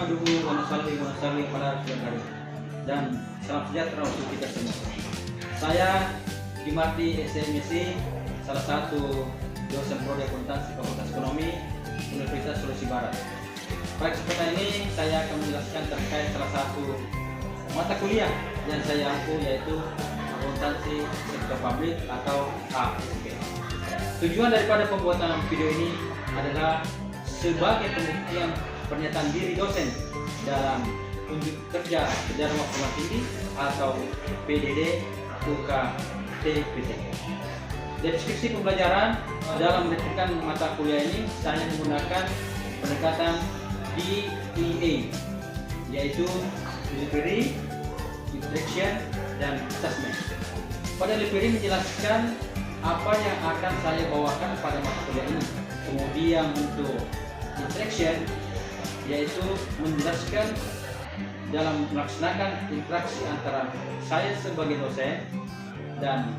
Assalamualaikum warahmatullahi wabarakatuh dan salam sejahtera untuk kita semua. Saya Dimarti SMSI, salah satu dosen prodi akuntansi Fakultas Ekonomi Universitas Sulawesi Barat. Pada kesempatan ini saya akan menjelaskan terkait salah satu mata kuliah yang saya ampu, yaitu akuntansi sektor publik atau ASP. Tujuan daripada pembuatan video ini adalah sebagai pembuktian pernyataan diri dosen dalam unjuk kerja sejarah maksimal tinggi atau PDD UKT-PT. Deskripsi pembelajaran dalam menentukan mata kuliah ini saya menggunakan pendekatan DEA, yaitu delivery, instruction, dan assessment. Pada delivery menjelaskan apa yang akan saya bawakan pada mata kuliah ini. Kemudian untuk instruction, yaitu menjelaskan dalam melaksanakan interaksi antara saya sebagai dosen dan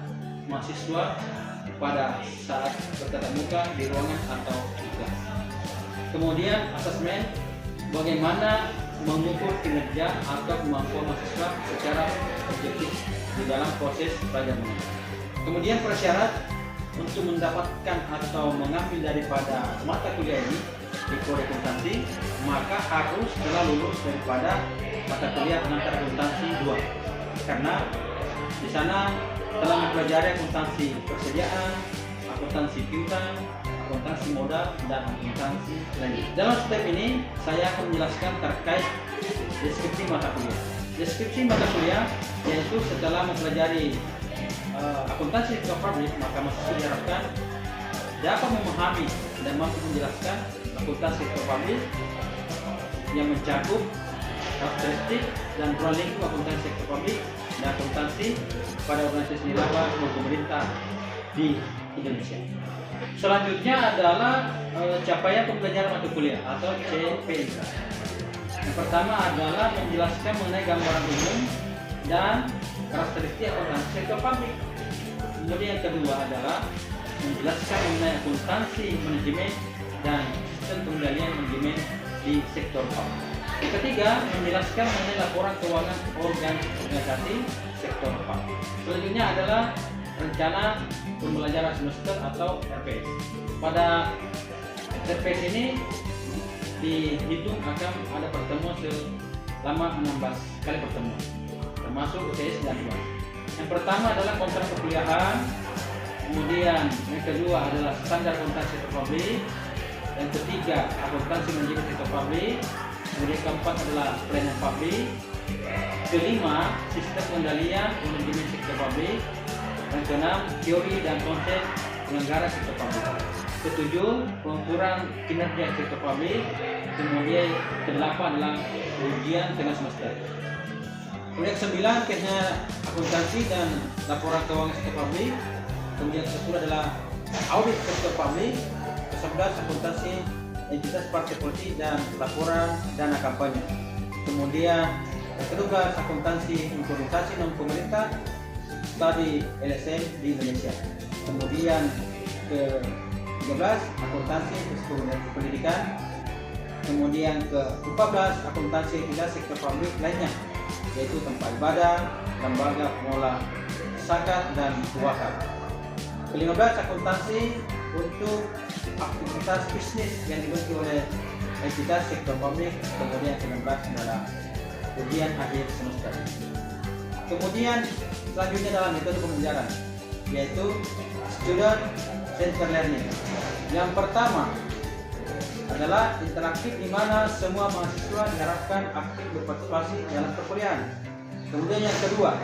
mahasiswa pada saat bertatap muka di ruangan atau di kelas. Kemudian assessment, bagaimana mengukur kinerja atau kemampuan mahasiswa secara objektif di dalam proses belajar mengajar. Kemudian prasyarat untuk mendapatkan atau mengambil daripada mata kuliah ini di prodi akuntansi, maka harus telah lulus daripada mata kuliah pengantar akuntansi 2, karena di sana telah mempelajari akuntansi persediaan, akuntansi piutang, akuntansi modal, dan akuntansi lainnya. Dalam step ini saya akan menjelaskan terkait deskripsi mata kuliah. Deskripsi mata kuliah yaitu setelah mempelajari akuntansi sektor publik, maka mahasiswa diharapkan dapat memahami dan mampu menjelaskan akuntansi sektor publik yang mencakup karakteristik dan ruang lingkup akuntansi sektor publik dan akuntansi pada organisasi nilaba maupun pemerintah di Indonesia. Selanjutnya adalah capaian pembelajaran mata kuliah atau CPNK. Yang pertama adalah menjelaskan mengenai gambaran umum dan karakteristik akuntansi sektor publik. Kemudian yang kedua adalah menjelaskan mengenai akuntansi manajemen dan sistem pengendalian manajemen di sektor publik. Yang ketiga, menjelaskan mengenai laporan keuangan organisasi sektor publik. Selanjutnya adalah rencana pembelajaran semester atau RPS. Pada RPS ini dihitung akan ada pertemuan selama 16 kali pertemuan, termasuk UTS dan UAS. Yang pertama adalah kontrak perkuliahan, kemudian yang kedua adalah standar akuntansi sektor publik, yang ketiga akuntansi manajemen sektor publik, kemudian keempat adalah pelayanan publik, kelima sistem pengendalian manajemen sektor publik, yang keenam teori dan konsep penyelenggara sektor publik, ketujuh pengukuran kinerja sektor publik, kemudian kedelapan adalah ujian tengah semester. Kemudian ke-9 teknik akuntansi dan laporan keuangan sektor publik. Kemudian ke-10 adalah audit sektor publik. Ke-11 akuntansi entitas partai politik dan laporan dana kampanye. Kemudian ke-12 akuntansi organisasi non pemerintah studi LSM di Indonesia. Kemudian ke-13 akuntansi pendidikan. Kemudian ke-14 akuntansi entitas sektor publik lainnya, yaitu tempat ibadah, lembaga pengolah zakat dan wakaf. Ke-15 akuntansi untuk aktivitas bisnis yang dimiliki oleh entitas sektor publik. Kemudian ke-16 adalah ujian akhir semester. Kemudian selanjutnya dalam metode pembelajaran, yaitu student centered learning. Yang pertama adalah interaktif, di mana semua mahasiswa diharapkan aktif berpartisipasi dalam perkuliahan. Kemudian yang kedua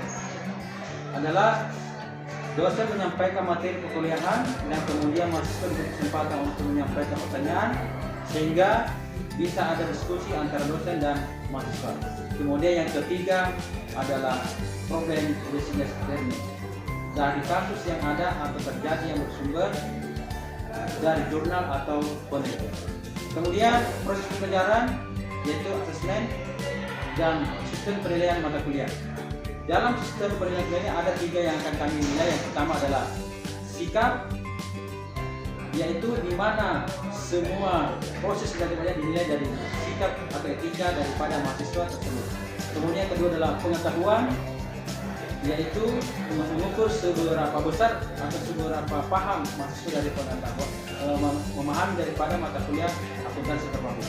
adalah dosen menyampaikan materi perkuliahan dan kemudian mahasiswa diberi kesempatan untuk menyampaikan pertanyaan sehingga bisa ada diskusi antara dosen dan mahasiswa. Kemudian yang ketiga adalah problem based learning, dari kasus yang ada atau terjadi yang bersumber dari jurnal atau penelitian. Kemudian proses pembelajaran yaitu asesmen dan sistem penilaian mata kuliah. Dalam sistem penilaian kuliah ada 3 yang akan kami nilai. Yang pertama adalah sikap, yaitu di mana semua proses belajarnya dinilai dari sikap atau etika daripada mahasiswa tersebut. Kemudian kedua adalah pengetahuan, yaitu mengukur seberapa besar atau seberapa paham mahasiswa daripada memahami daripada mata kuliah akuntansi terpadu.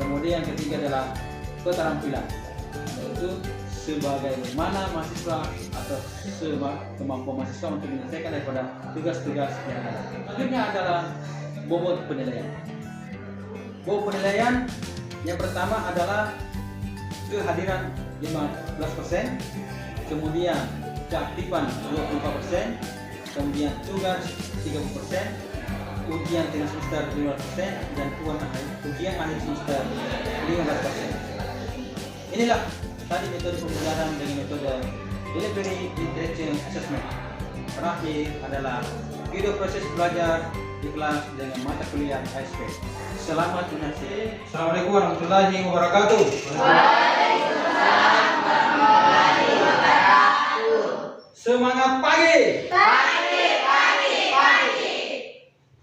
Kemudian yang ketiga adalah keterampilan, yaitu sebagaimana mahasiswa atau kemampuan mahasiswa untuk menyelesaikan daripada tugas-tugas yang ada. Selanjutnya adalah bobot penilaian. Bobot penilaian yang pertama adalah kehadiran 15%, kemudian keaktifan 24%, kemudian tugas 30%, ujian tengah semester 15%, dan ujian akhir semester 15%. Inilah tadi metode pembelajaran dengan metode delivery interaction assessment. Terakhir adalah video proses belajar di kelas dengan mata kuliah ASP. Selamat menyaksikan. Assalamualaikum warahmatullahi wabarakatuh. Waalaikumsalam warahmatullahi wabarakatuh. Semangat pagi.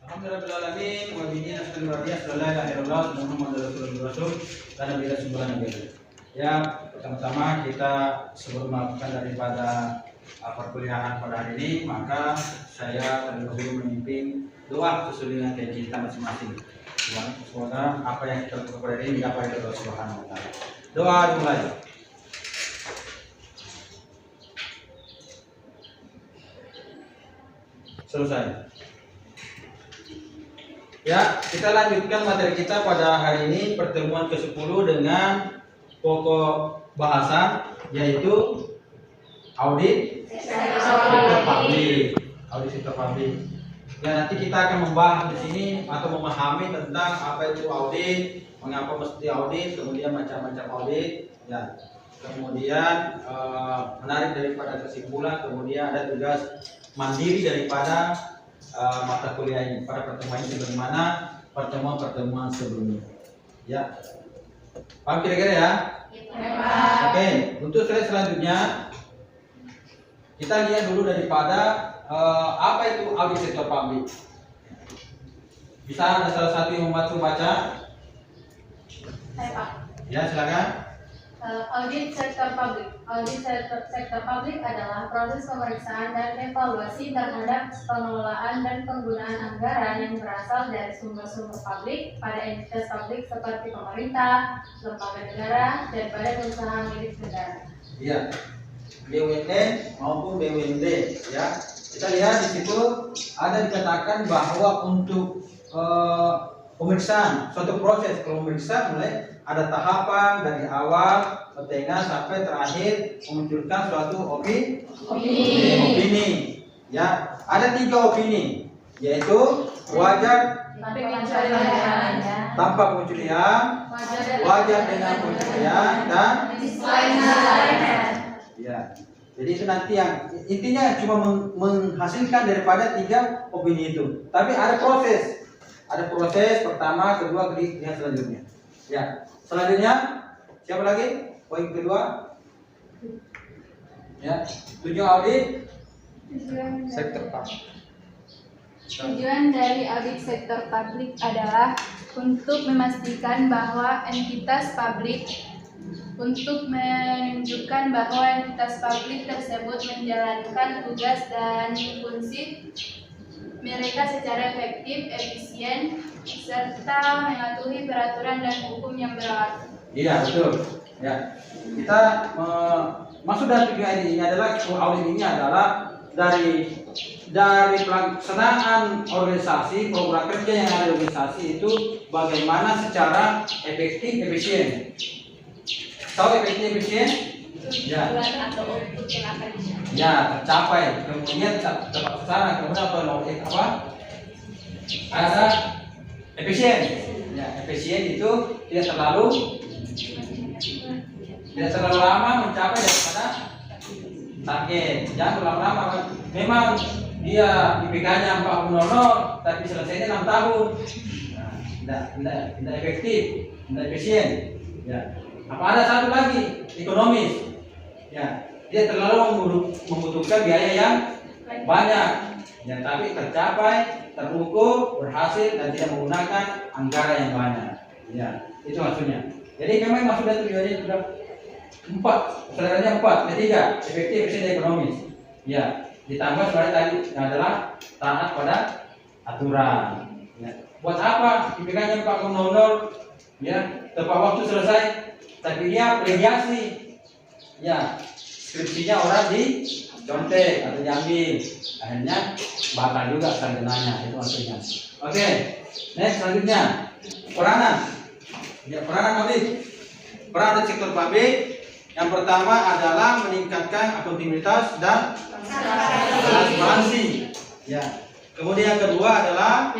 Alhamdulillahirobbilalamin. Wabillahi nasta'in wa bihi sallallahu Muhammadur Rasul dan bila sumbangan nabi. Ya, pertama-tama kita sebelum melakukan daripada perkuliahan pada hari ini, maka saya terlebih dahulu memimpin doa sesuai dengan janji kita masing-masing. Semoga apa yang kita lakukan pada hari ini mendapat dari Allah Subhanahu wa taala. Doa dimulai. Selesai. Ya, kita lanjutkan materi kita pada hari ini, pertemuan ke-10 dengan pokok bahasan, yaitu audit sektor publik. Audit sektor publik. Ya, nanti kita akan membahas di sini atau memahami tentang apa itu audit, mengapa mesti audit, kemudian macam-macam audit. Ya, kemudian menarik daripada kesimpulan, kemudian ada tugas mandiri daripada mata kuliah ini pada pertemuan ini, sebagaimana pertemuan sebelumnya. Ya, paham kira-kira ya? Oke, untuk slide selanjutnya kita lihat dulu daripada apa itu audit sektor publik. Bisa ada salah satu yang membantu baca? Saya Pak. Ya, silakan. Audit sektor publik. Audit sektor publik adalah proses pemeriksaan dan evaluasi terhadap pengelolaan dan penggunaan anggaran yang berasal dari sumber-sumber publik pada entitas publik seperti pemerintah, lembaga negara, dan badan usaha milik negara. Iya, BUMN maupun BUMD. Ya, kita lihat di situ ada dikatakan bahwa untuk pemeriksaan suatu proses, kalau memeriksa mulai ada tahapan dari awal ke tengah sampai terakhir memunculkan suatu opini. Ya, ada 3 opini, yaitu wajar tanpa pengecualian, wajar dengan pengecualian, dan ya. Jadi itu nanti yang intinya cuma menghasilkan daripada 3 opini itu. Tapi ada proses. Ada proses pertama, kedua, ketiga, selanjutnya. Ya, selanjutnya siapa lagi? Poin kedua. Ya, tujuan audit sektor publik. Tujuan dari audit sektor publik adalah untuk memastikan bahwa entitas publik menunjukkan bahwa entitas publik tersebut menjalankan tugas dan fungsi mereka secara efektif, efisien, serta mematuhi peraturan dan hukum yang berlaku. Iya, betul. Ya, kita maksud dari tujuan ini adalah audit ini adalah dari pelaksanaan organisasi, program kerja yang ada di organisasi itu bagaimana secara efektif, efisien. Tahu efektif, efisien? Ya. Ya, tercapai, kemudian tepat sasaran, kemudian apa? Ada efisien. Ya, efisien itu tidak terlalu lama mencapai daripada target. Jangan terlalu lama. Memang dia IPK-nya 4,00 tapi selesainya 6 tahun. Nah, tidak efektif, tidak efisien. Ya. Apa ada satu lagi, ekonomis. Ya, dia terlalu membutuhkan biaya yang banyak. Ya, tapi tercapai terukur, berhasil dan tidak menggunakan anggaran yang banyak. Ya, itu maksudnya. Jadi memang maksud dan tujuannya sudah 4, saudaranya 4, ketiga efektif, efisien, dan ekonomis. Ya, ditambah sebenarnya tadi adalah taat pada aturan. Ya. Buat apa dipegangnya 4.00? Ya, tepat waktu selesai, tapi dia plagiasi. Ya, skripsinya orang dicontek atau diambil, akhirnya batal juga sarjananya, itu maksudnya. Oke, next selanjutnya peranan. Ya, peranan audit. Peran audit sektor publik yang pertama adalah meningkatkan akuntabilitas dan transparansi. Ya. Kemudian yang kedua adalah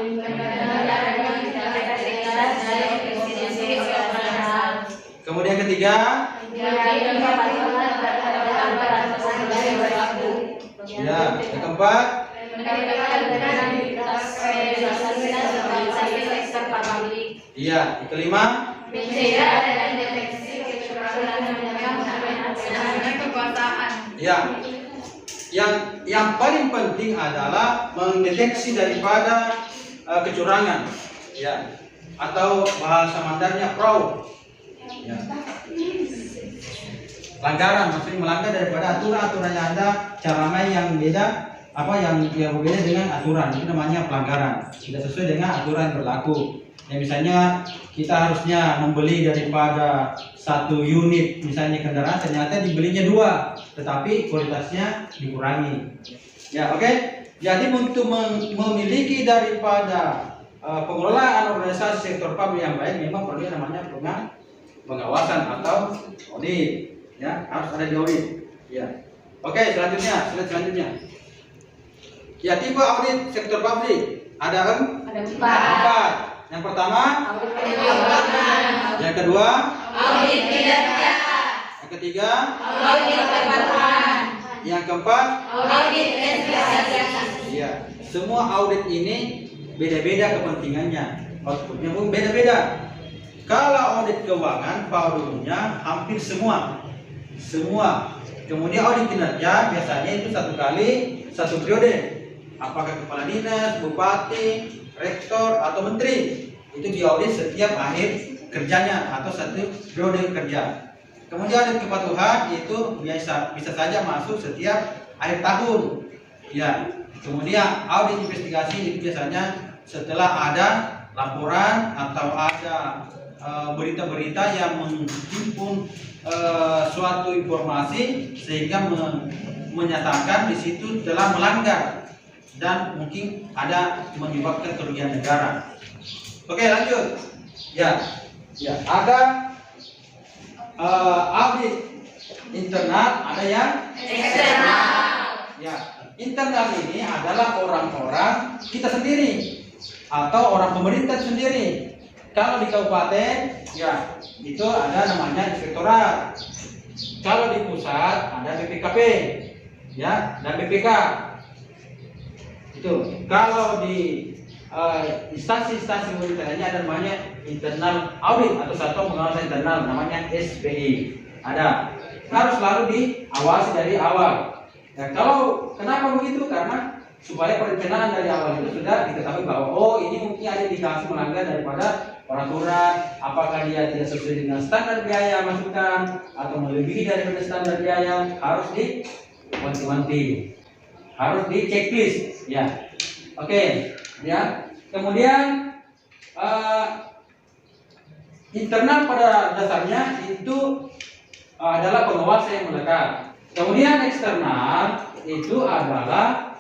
kemudian ketiga ya, yang keempat iya, yang kelima ya, yang paling penting adalah mendeteksi daripada kecurangan, ya, atau bahasa Mandarnya fraud, ya. Pelanggaran, maksudnya melanggar daripada aturan yang ada, cara main yang beda, yang berbeda dengan aturan, itu namanya pelanggaran, tidak sesuai dengan aturan yang berlaku. Ya, misalnya kita harusnya membeli daripada 1 unit misalnya kendaraan, ternyata dibelinya 2, tetapi kualitasnya dikurangi. Ya, oke. Jadi untuk memiliki daripada pengelolaan organisasi sektor publik yang baik, memang perlu yang namanya pengawasan atau audit. Ya, harus ada di audit. Ya. Oke, selanjutnya, slide selanjutnya. Ya, tipe audit sektor publik ada 4. Yang pertama, audit keuangan. yang kedua, Audit kinerja. yang ketiga, Audit kepatuhan. yang keempat, Audit investigasi. ya. Semua audit ini beda-beda kepentingannya, outputnya pun beda-beda. Kalau audit keuangan, volume-nya hampir semua. Kemudian audit kinerja biasanya itu 1 kali 1 periode. Apakah kepala dinas, bupati, rektor atau menteri, itu diaudit setiap akhir kerjanya atau 1 periode kerja. Kemudian audit kepatuhan itu bisa saja masuk setiap akhir tahun. Ya. Kemudian audit investigasi itu biasanya setelah ada laporan atau ada berita-berita yang menghimpun suatu informasi sehingga menyatakan di situ telah melanggar dan mungkin ada menyebabkan kerugian negara. Oke, lanjut. Ya, ada audit internal, ada yang Eksternal. ya. Internal ini adalah orang-orang kita sendiri atau orang pemerintah sendiri. Kalau di kabupaten, ya itu ada namanya inspektorat. Kalau di pusat ada BPKP, ya, dan BPK. Itu. Kalau di instansi-instansi pemerintahnya ada namanya internal audit atau satuan pengawasan internal, namanya SPI. Ada. Harus selalu diawasi dari awal. Ya, kalau kenapa begitu? Karena supaya perencanaan dari awal itu sudah diketahui bahwa ini mungkin ada indikasi melanggar daripada peraturan, apakah dia tidak sesuai dengan standar biaya masukan atau melebihi daripada standar biaya, harus diwanti-wanti, harus di checklist, ya. Oke, ya. Kemudian internal pada dasarnya itu adalah pengawas yang melekat. Kemudian eksternal itu adalah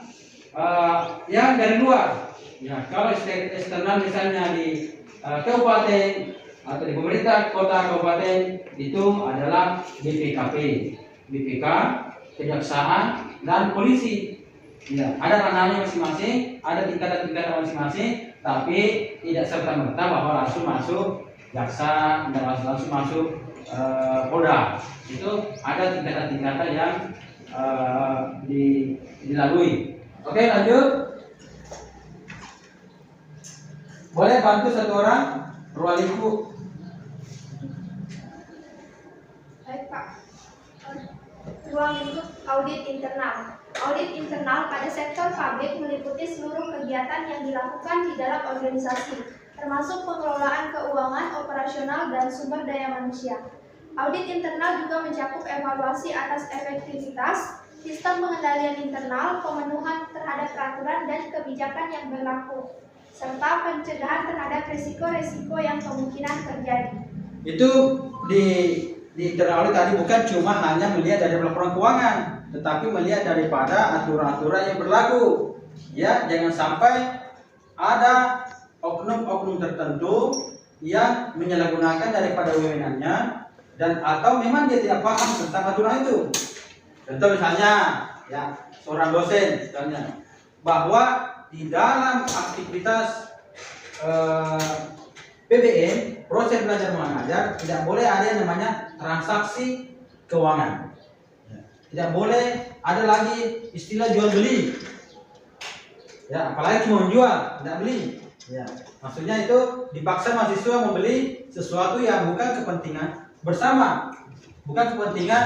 yang dari luar. Ya, kalau eksternal misalnya di kabupaten atau di pemerintah kota kabupaten itu adalah BPKP, BPK, kejaksaan dan polisi. Ya, ada ranahnya masing-masing, ada tingkatan-tingkatan masing-masing, tapi tidak serta-merta bahwa langsung masuk jaksa dan langsung masuk Polda. Itu ada tingkatan-tingkatan yang dilalui. Oke, lanjut. Boleh bantu satu orang, Rualiku. Baik Pak. Ruang untuk audit internal. Audit internal pada sektor publik meliputi seluruh kegiatan yang dilakukan di dalam organisasi, termasuk pengelolaan keuangan, operasional, dan sumber daya manusia. Audit internal juga mencakup evaluasi atas efektivitas, sistem pengendalian internal, pemenuhan terhadap peraturan dan kebijakan yang berlaku, serta pencegahan terhadap risiko-risiko yang kemungkinan terjadi. Itu di internal audit tadi bukan cuma hanya melihat dari laporan keuangan, tetapi melihat daripada aturan-aturan yang berlaku. Ya, jangan sampai ada oknum-oknum tertentu yang menyalahgunakan daripada wewenangnya dan atau memang dia tidak paham tentang aturan itu. Contoh misalnya, ya, seorang dosen misalnya, bahwa di dalam aktivitas PBM, proses belajar mengajar, tidak boleh ada yang namanya transaksi keuangan. Tidak boleh ada lagi istilah jual beli. Ya, apalagi cuma menjual, tidak beli. Ya, maksudnya itu dipaksa mahasiswa membeli sesuatu yang bukan kepentingan bersama, bukan kepentingan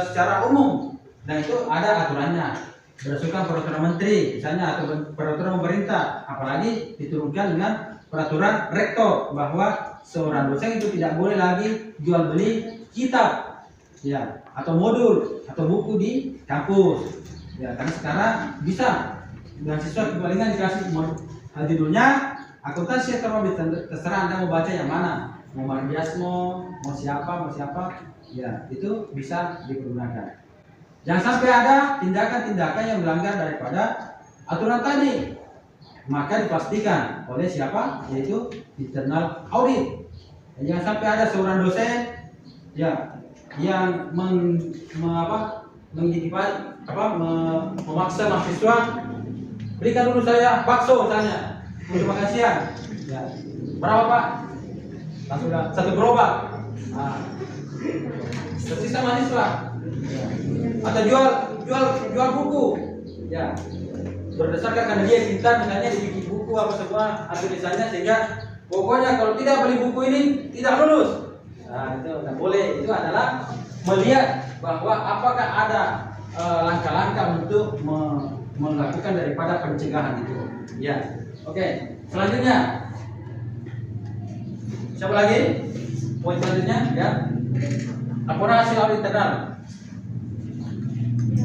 secara umum. Dan itu ada aturannya berdasarkan peraturan menteri, misalnya atau peraturan pemerintah, apalagi diturunkan dengan peraturan rektor bahwa seorang dosen itu tidak boleh lagi jual beli kitab, ya, atau modul atau buku di kampus. Ya, karena sekarang bisa mahasiswa kepalingan dikasih judulnya akuntansi sektor publik, terserah Anda mau baca yang mana, mau Mardiasmo, mau siapa, ya itu bisa digunakan. Jangan sampai ada tindakan-tindakan yang melanggar daripada aturan tadi, maka dipastikan oleh siapa, yaitu internal audit. Dan jangan sampai ada seorang dosen ya yang memaksa mahasiswa, berikan dulu saya bakso misalnya untuk makan siang. Ya. Berapa Pak? Langsung satu gerobak. Nah, tersisa mahasiswa. Ya. Atau jual buku. Ya. Berdasarkan karena dia cinta misalnya dibikin buku apa semua atau tulisannya, sehingga pokoknya kalau tidak beli buku ini tidak lulus. Nah, itu tidak boleh. Itu adalah melihat bahwa apakah ada langkah-langkah untuk melakukan daripada pencegahan itu. Ya. Oke, selanjutnya. Siapa lagi? Poin selanjutnya, ya. Laporan hasil audit internal.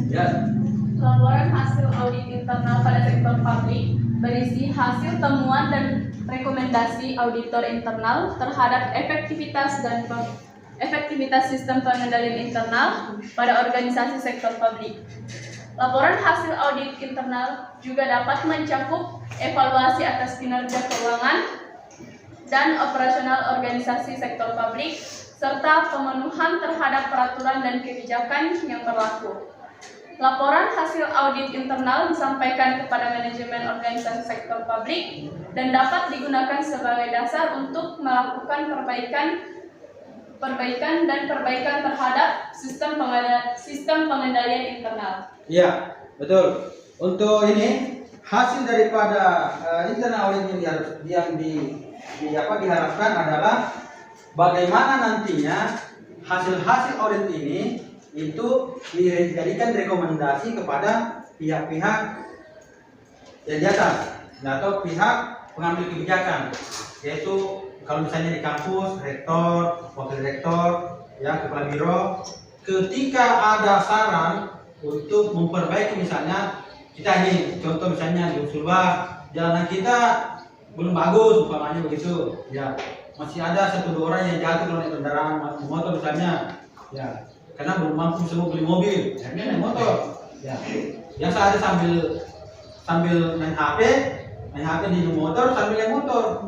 Ya. Laporan hasil audit internal pada sektor publik berisi hasil temuan dan rekomendasi auditor internal terhadap efektivitas sistem pengendalian internal pada organisasi sektor publik. Laporan hasil audit internal juga dapat mencakup evaluasi atas kinerja keuangan dan operasional organisasi sektor publik serta pemenuhan terhadap peraturan dan kebijakan yang berlaku. Laporan hasil audit internal disampaikan kepada manajemen organisasi sektor publik dan dapat digunakan sebagai dasar untuk melakukan perbaikan terhadap sistem pengendalian internal. Iya, betul. Untuk ini hasil daripada internal audit yang diharapkan adalah bagaimana nantinya hasil audit ini itu dijadikan rekomendasi kepada pihak-pihak yang di atas atau pihak pengambil kebijakan, yaitu kalau misalnya di kampus, rektor, wakil rektor, ya, kepala biro, ketika ada saran untuk memperbaiki, misalnya kita ini contoh misalnya di Usulba jalanan kita belum bagus umpamanya begitu, ya, masih ada 1-2 orang yang jatuh kalau naik kendaraan motor misalnya, ya, karena belum mampu semua beli mobil, akhirnya naik motor, ya, biasa ada sambil main HP di motor sambil naik motor,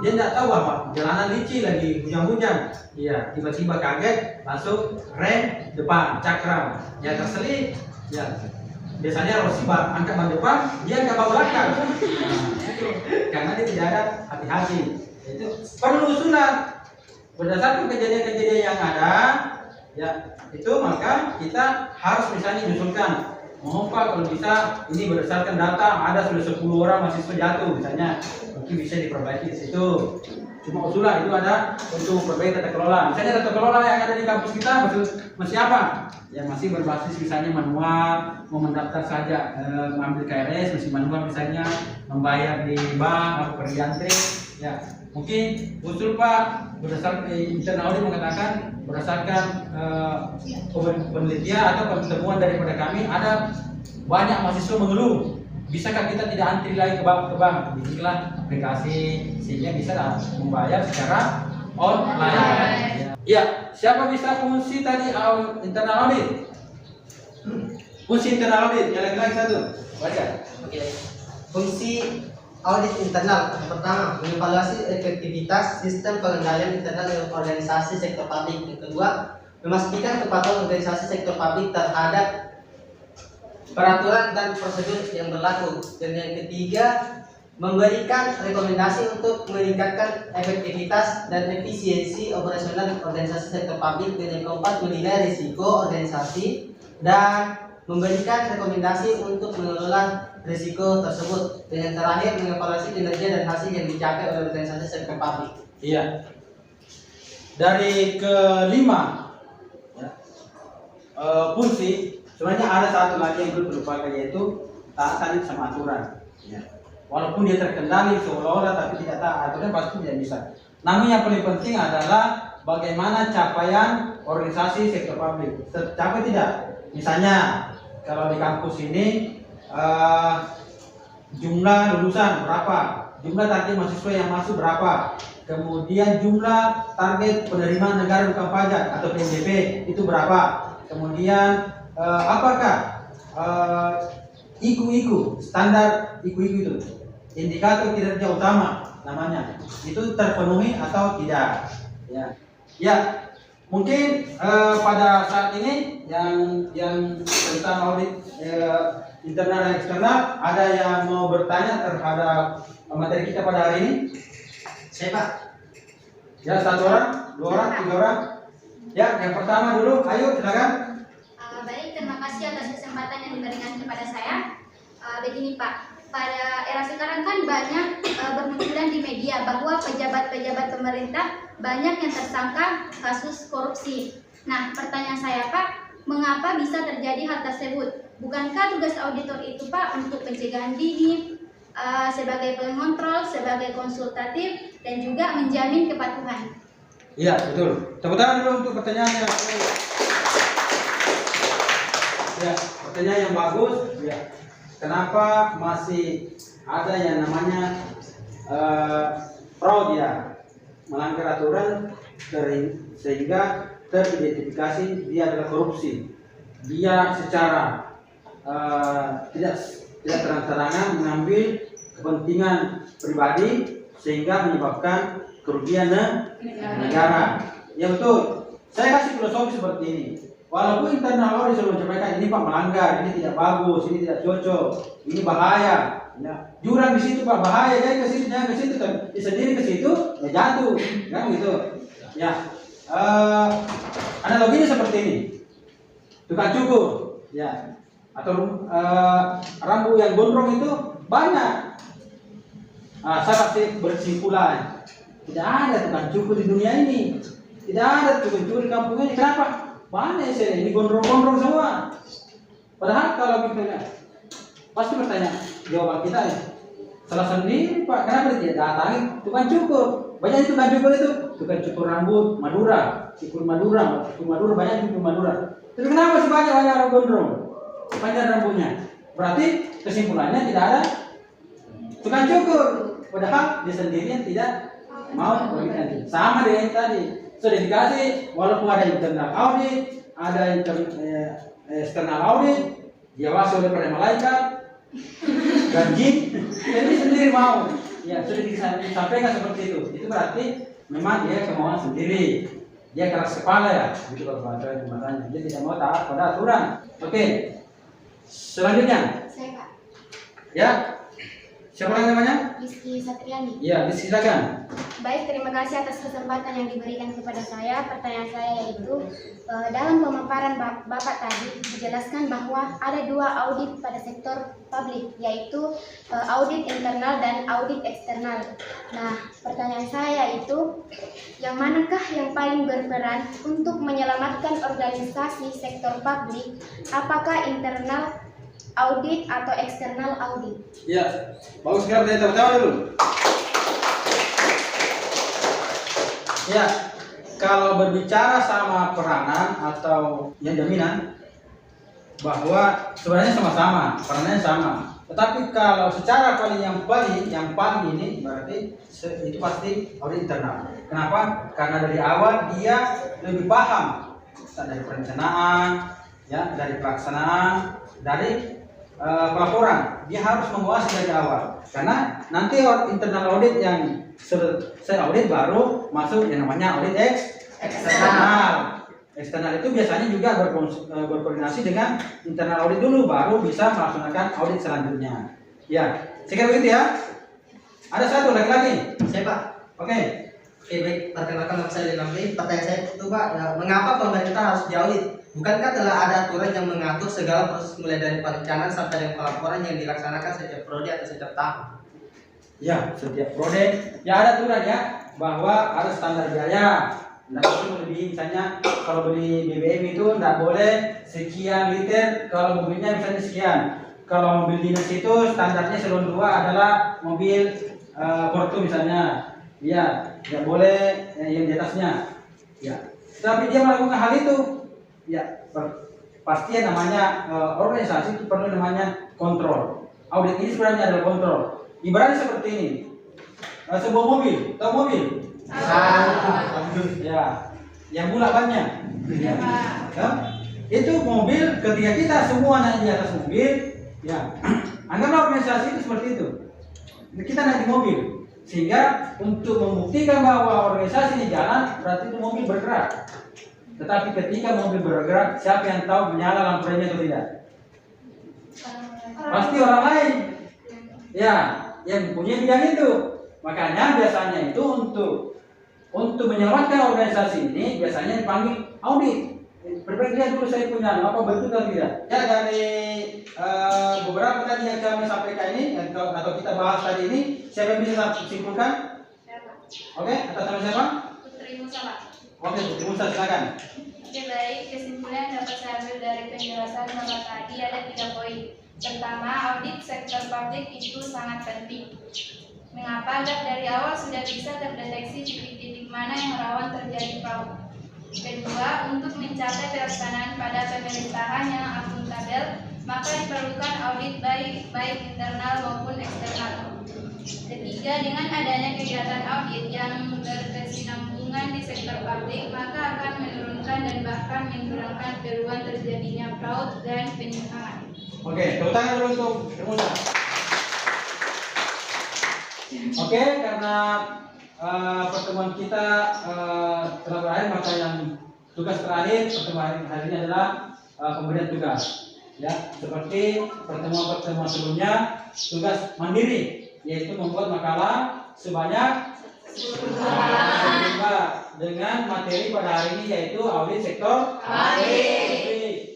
dia tidak tahu apa jalanan licin lagi hujan-hujan, ya, tiba-tiba kaget langsung rem depan cakram, ya, terselip, ya, biasanya harus angkat ban depan, dia angkat ban belakang, karena dia tidak ada hati-hati. Itu perlu usulan berdasarkan kejadian-kejadian yang ada, ya, itu maka kita harus misalnya diusulkan, mohon Pak kalau bisa ini berdasarkan data ada sudah 10 orang mahasiswa jatuh misalnya, mungkin bisa diperbaiki di situ. cuma usulan, itu ada untuk perbaikan tata kelola. Misalnya tata kelola yang ada di kampus kita masih apa? Ya masih berbasis misalnya manual, mau mendaftar saja mengambil KRS masih manual misalnya, membayar di bank atau pergi antri. Ya mungkin usul Pak berdasarkan internal audit mengatakan berdasarkan penelitian atau pertemuan daripada kami ada banyak mahasiswa mengeluh. Bisakah kita tidak antri lagi ke bank? Bikinlah aplikasi sehingga bisa membayar secara online. Ya, siapa bisa fungsi tadi internal audit? Fungsi internal audit, yang lagi satu. Baca. Oke. Fungsi audit internal yang pertama mengevaluasi efektivitas sistem pengendalian internal organisasi sektor publik. Yang kedua, memastikan kepatuhan organisasi sektor publik terhadap peraturan dan prosedur yang berlaku. Dan yang ketiga, memberikan rekomendasi untuk meningkatkan efektivitas dan efisiensi operasional organisasi sektor publik. Dan yang keempat, menilai risiko organisasi dan memberikan rekomendasi untuk mengelola risiko tersebut. Dan yang terakhir, mengevaluasi kinerja dan hasil yang dicapai oleh organisasi sektor publik. Iya. Dari kelima ya, fungsi sebenarnya ada satu lagi yang belum terlupakan, yaitu taatan sama aturan. Ya. Walaupun dia terkendali seolah-olah tapi tidak taat aturan pasti tidak bisa. Namun yang paling penting adalah bagaimana capaian organisasi sektor publik. Tercapai tidak? Misalnya kalau di kampus ini jumlah lulusan berapa, jumlah target mahasiswa yang masuk berapa, kemudian jumlah target penerimaan negara bukan pajak atau PNBP itu berapa, kemudian apakah IKU standar IKU itu indikator kinerja utama namanya itu terpenuhi atau tidak. Ya mungkin pada saat ini yang tentang audit internal dan eksternal, ada yang mau bertanya terhadap materi kita pada hari ini? Saya Pak. Ya, satu orang, dua orang, tiga orang. Ya, yang pertama dulu, ayo silakan. Baik, terima kasih atas kesempatan yang diberikan kepada saya. Begini Pak, pada era sekarang kan banyak bermunculan di media bahwa pejabat-pejabat pemerintah banyak yang tersangka kasus korupsi. Nah, pertanyaan saya Pak, mengapa bisa terjadi hal tersebut? Bukankah tugas auditor itu Pak untuk pencegahan dini, sebagai pengontrol, sebagai konsultatif, dan juga menjamin kepatuhan? Iya, betul. Tepuk tangan dulu untuk pertanyaannya. Ya, pertanyaan yang bagus. Ya. Kenapa masih ada yang namanya fraud ya, melanggar aturan sehingga teridentifikasi dia adalah korupsi. Dia secara tidak terang-terangan mengambil kepentingan pribadi sehingga menyebabkan kerugian negara. Ya betul. Saya kasih filosofi seperti ini. Walaupun internal audit sudah menyampaikan ini Pak melanggar, ini tidak bagus, ini tidak cocok, ini bahaya. Ya, jurang di situ Pak bahaya, jadi ke situ, jangan ke situ, sendiri ke situ, ya jatuh, kan gitu. Ya, analoginya seperti ini. Tukang cukur, ya, atau rambut yang gondrong itu banyak. Saya pasti berkesimpulan, tidak ada tukang cukur di dunia ini, tidak ada tukang cukur di kampung ini. Kenapa? Banyak sih, ini gondrong-gondrong semua. Padahal kalau kita lihat, pasti bertanya, jawaban kita ya, salah sendiri Pak, kenapa tidak datangi tukang cukur? Banyak tukang cukur itu, tukang cukur rambut Madura, cukur Madura, banyak cukur Madura. Tapi kenapa sih banyak orang gondrong, panjang rambutnya? Berarti kesimpulannya tidak ada tukang cukur. Padahal dia sendirian tidak mau berikan. Sama dengan tadi. Sudah dikasih, walaupun ada internal audit, ada external audit, diawasi oleh para malaikat dan jin, jadi sendiri mau. Ya sudah disampaikan seperti itu. Itu berarti memang dia kemauan sendiri. Dia keras kepala ya, gitu kalau bahasanya. Dia tidak mau taat pada aturan. Oke. Selanjutnya. Saya Pak. Ya. Siapa lagi namanya? Rizky Satriani. Iya, silakan. Baik, terima kasih atas kesempatan yang diberikan kepada saya. Pertanyaan saya yaitu, dalam pemaparan Bapak tadi dijelaskan bahwa ada 2 audit pada sektor publik, yaitu audit internal dan audit eksternal. Nah, pertanyaan saya itu, yang manakah yang paling berperan untuk menyelamatkan organisasi sektor publik? Apakah internal audit atau eksternal audit? Iya, bagus sekali, dari tepuk tangan dulu. Ya, kalau berbicara sama peranan atau yang jaminan, bahwa sebenarnya sama-sama, peranannya sama. Tetapi kalau secara yang paling ini berarti itu pasti audit internal. Kenapa? Karena dari awal dia lebih paham dari perencanaan, ya, dari pelaksanaan, dari pelaporan. Dia harus menguasai dari awal. Karena nanti internal audit yang saya audit baru masuk yang namanya audit eksternal. Eksternal itu biasanya juga berkoordinasi dengan internal audit dulu, baru bisa melaksanakan audit selanjutnya. Ya, saya kira begitu ya. Ada satu lagi. Saya Pak. Oke. Oke, baik, perkenalkan nama saya Linamli. Pertanyaan saya itu Pak, mengapa pemerintah harus diaudit? Bukankah telah ada aturan yang mengatur segala proses mulai dari perencanaan sampai dengan pelaporan yang dilaksanakan setiap prodi atau setiap tahun? Ya, setiap prodi ya ada aturan ya, bahwa ada standar biaya. Tidak boleh melebihi, misalnya kalau beli BBM itu tidak boleh sekian liter, kalau mobilnya misalnya sekian. Kalau mobil dinas itu standarnya eselon 2 adalah mobil Porto misalnya. Ya, tidak boleh yang di atasnya. Ya, tapi dia melakukan hal itu. Ya, pasti namanya organisasi itu perlu namanya kontrol. Audit ini sebenarnya adalah kontrol. Ibaratnya seperti ini. Sebuah mobil, tahu mobil? Ya, yang bulat bannya. Ya. Itu mobil ketika kita semua naik di atas mobil, ya. Anggaplah organisasi itu seperti itu. Kita naik di mobil, sehingga untuk membuktikan bahwa organisasi ini jalan, berarti itu mobil bergerak. Tetapi ketika mobil bergerak, siapa yang tahu menyala lampu remnya atau tidak? Pasti orang lain. Ya, yang punya bidang itu. Makanya biasanya itu untuk menyelamatkan organisasi ini biasanya dipanggil audit. Berbagai lihat dulu saya punya apa betul atau tidak. Ya, dari beberapa tadi yang kami sampaikan ini atau kita bahas tadi ini, siapa yang bisa simpulkan? Oke, atas nama siapa? Putri Musa, Pak. Oke, Putri Musa, silakan. Oke, baik. Kesimpulan yang dapat saya ambil dari penjelasan Bapak tadi ada 3 poin. Pertama, audit sektor publik itu sangat penting. Mengapa? Agar dari awal sudah bisa terdeteksi titik-titik mana yang rawan terjadi fraud. Kedua, untuk mencapai pelaksanaan pada pemerintahan yang akuntabel, maka diperlukan audit baik internal maupun eksternal. Ketiga, dengan adanya kegiatan audit yang berkesinambungan di sektor publik, maka akan menurunkan dan bahkan menghilangkan peluang terjadinya fraud dan penyimpangan. Oke, tepuk tangan dulu untuk Musa. Oke, karena pertemuan kita telah berakhir, maka yang tugas terakhir pertemuan hari ini adalah pemberian tugas. Ya, seperti pertemuan sebelumnya, tugas mandiri, yaitu membuat makalah sebanyak 5 dengan materi pada hari ini yaitu audit sektor publik.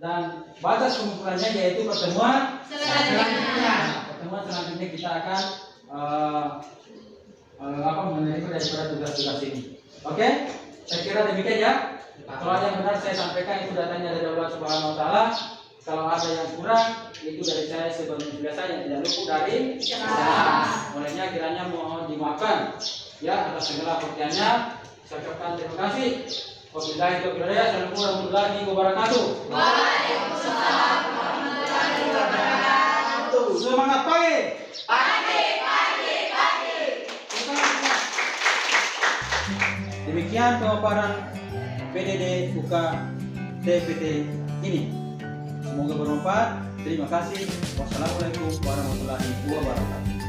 Dan batas pengumpulannya yaitu pertemuan selanjutnya. Pertemuan selanjutnya kita akan menerima daripada tugas-tugas ini. Oke, saya kira demikian ya. Kalau ada yang benar saya sampaikan, itu datanya dari Allah Subhanahu Wa Taala. Kalau ada yang kurang, itu dari saya sebagai biasa yang tidak luput dari kesalahan. Olehnya kiranya mohon dimaafkan ya atas segala perhatiannya. Saya ucapkan terima kasih. Wabillahi taufiq wal hidayah. Assalamualaikum warahmatullahi wabarakatuh. Waalaikumsalam warahmatullahi wabarakatuh. Semangat pagi. Demikian pemaparan PDD UK TPT ini. Semoga bermanfaat. Terima kasih. Wassalamualaikum warahmatullahi wabarakatuh.